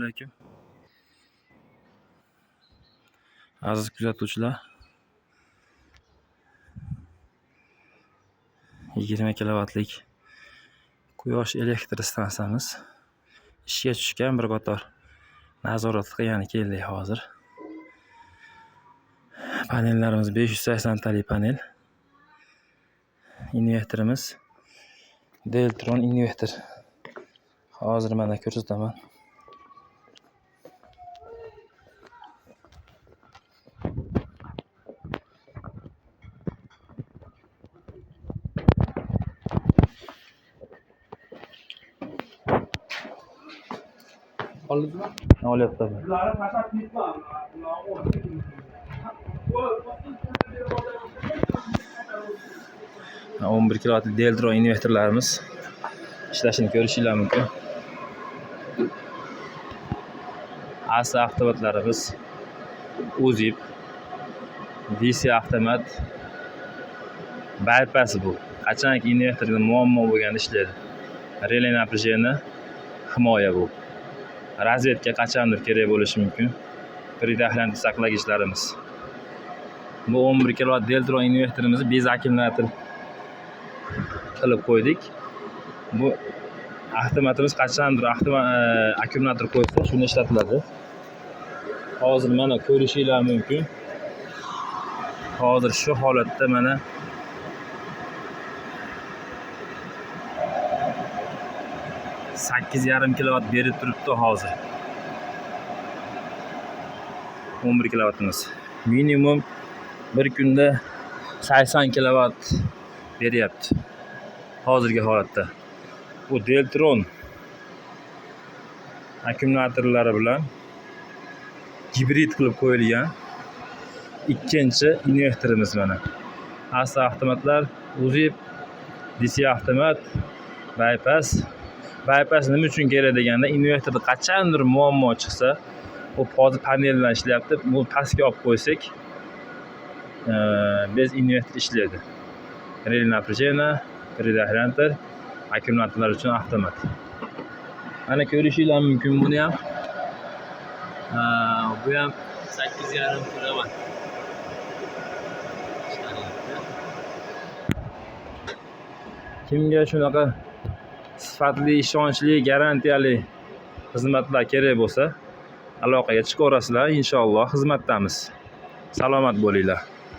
alaykum. Aziz kuzatuvchilar, 20 kilovatlik quyosh elektr stansiyamiz ishga tushgan. Bir qator nazorat qilgani keldik hozir. Panellarimiz 580 tali panel. Inverterimiz Deltron inverter. Hozir mana ko'rsataman. Olyapti. 11 kilovatlik Deltron inverterlarimiz ishlashini ko'rishingiz mumkin. AC avtomatlarimiz UZIP, DC avtomat, bypass bu. Qachonki inverterda muammo bo'lganda ishlaydi. Relay напряжение himoya bu. Razvedka qachondir kerak bo'lishi mumkin. Predaxlant saqlagichlarimiz. Bu 11 kilovat Deltron inverterimizni bez akkumulyator qilib qo'ydik. Bu avtomatimiz qachondir akkumulyator qo'ysa, shuni ishlatiladi. Hozir mana ko'rishingiz mumkin. Hozir shu holatda mana sakkiz yarim kilovat berib turibdi hozir. 11 kilovatimiz. Minimum bir kunda 80 kilovat beryapti. Hozirgi holatda. Bu Deltron akkumulyatorlari bilan gibrid qilib qo'yilgan ikkinchi inverterimiz mana. AC avtomatlar, UZIP, DC avtomat, bypass. Bypass nima uchun kerak deganda, inverterda qachondir muammo chiqsa, u hozir panel bilan ishlayapti. Bu pastga olib qo'ysak, bez inverter ishlaydi. Relay напряжение, predaxlant, akkumulyatorlar uchun avtomat. Mana ko'rishingiz mumkin buni ham. Bu ham 8,5 kilovat. Kimga shunaqa sifatli, ishonchli, garantiyali xizmatlar kerak bo'lsa, aloqaga chiqaverasizlar. Inshaalloh xizmatdamiz. Salomat bo'linglar.